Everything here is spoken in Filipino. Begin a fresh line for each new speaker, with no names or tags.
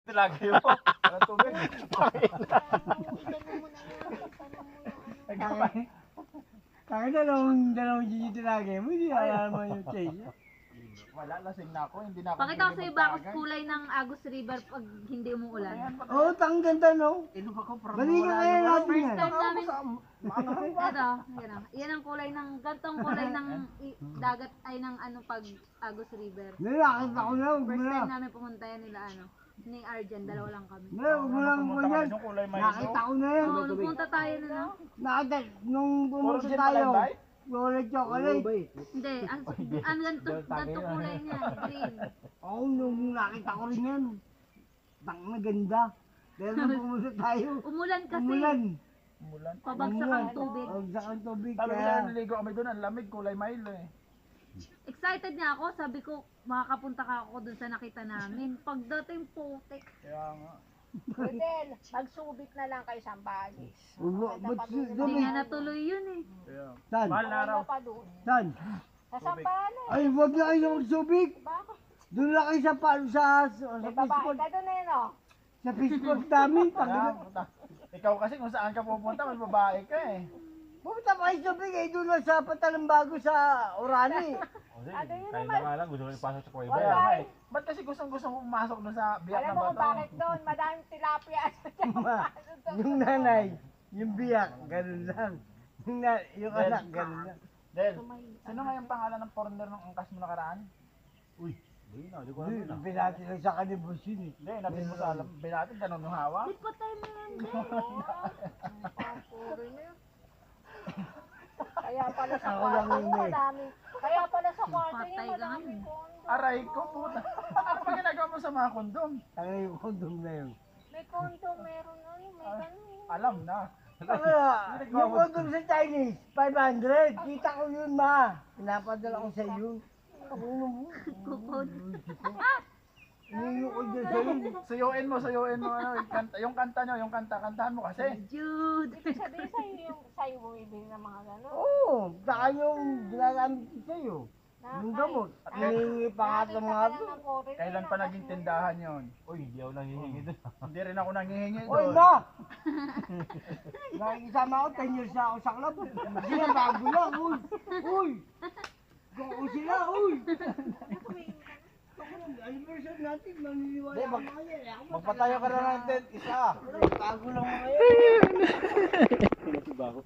Lagi mo. Ano tubig?
Kaya dalawang Gigi lagi mo, hindi alam mo yung change.
Wala, lasing na ako. Hindi na ako.
Pakita ko sa iyo bakit kulay ng Agus River pag hindi umuulan.
Oo, tang ganda no.
Ilog ako.
Balikan kaya natin yan.
Time namin. Ito, yan o. Yan ang kulay ng, gantong kulay ng dagat ay ng ano pag Agus River.
Nilakit ako na, huwag mo
First
na.
time namin pumunta yan nila ano. Ni Arjen, dalawa lang kami.
Huwag mo lang mo yan.
Yung kulay may
Nakita ko na yan.
Oo, nung pumunta tayo na no.
Nakita, nung
Puro
pumunta
gin
tayo.
pala, bay?
Chocolate, chocolate.
Hindi, ang ganto kulay niya, green.
Oo, nung nakita ko rin yan. Tang na ganda. Pero nung pumunta tayo,
Umulan kasi.
umulan.
Umulan.
Pabagsak ang tubig.
Pabagsak ang tubig.
Sabi ko
Kaya,
na niligo kami doon. Ang lamig, kulay Milo eh.
Excited niya ako, sabi ko makakapunta ka ako dun sa nakita namin. Pagdating putik.
Kaya nga.
Rodel, magsubik na lang kayo sa Sambales.
ba't
Hindi nga natuloy yun eh.
Kaya.
Saan?
Mahal na araw.
Wala pa doon.
Saan?
Sa Sambales.
Ay, wag na kayo magsubik.
Bakit?
Doon lang kayo sa
May babae
fishport.
ka doon eh, no?
Sa fishport namin.
Kaya, ikaw kasi kung saan ka pupunta, may babae ka eh.
Pumunta pa kayo subik eh. Doon lang sa Patalambago sa Orani.
Ano yun
Kahit
naman?
na nga lang, gusto ko ipasok sa kuweba.
Kaya
Wala
nga
eh.
eh. Ba't kasi gustong-gusto mo pumasok doon sa biyak
Alam
na
mo
bato?
kung bakit doon? Madaming tilapia.
Ma, yung nanay, yung biyak, ganun lang. Yung
Del.
anak, ganun lang.
Del, sino nga yung pangalan ng foreigner ng angkas mo nakaraan?
Uy, hindi na, hindi ko alam na.
Pinati lang sa kanibus yun eh.
Hindi, natin mo sa alam. Binatin, ganun yung hawak.
Di patay mo yan.
Puro na yun. Kaya pala sa
Ako lang
kwarto
yun
niyo
eh.
madami. Kaya pala sa kwarto niyo
Patay ka
madami
ngayon.
kondo.
Aray ko, puta. Ano ba ginagawa mo sa mga kondom?
Ang yung kondom na yun.
May kondo, meron na yun. May ganun.
Alam na.
Yung kondom sa Chinese, 500. Kita ko yun, ma. Pinapadala ko sa iyo. Ako mo.
Kukod.
Iniyo ko dyan sa iyo.
Suyuin mo ano, yung kanta nyo, yung kanta, kantahan mo kasi.
Jude.
Ibig sabihin sa'yo mo ibig ng mga gano'n.
Oo, saka yung ginagamit ko sa iyo. Yung gamot. Hinihingi pa nga ito mga ito.
Kailan pa naging tindahan yon?
Uy, hindi ako nangihingi doon.
Hindi rin ako nangihingi
Oy,
doon.
ma! Nakikisama ako, 10 years na ako sa club. Hindi na, bago lang, uy! Uy! Goko sila, uy! Anniversary natin, maniniwala
Hindi,
ako kaya.
Magpatayo ka na ng tent, isa.
Bago lang mga yan.
Bago.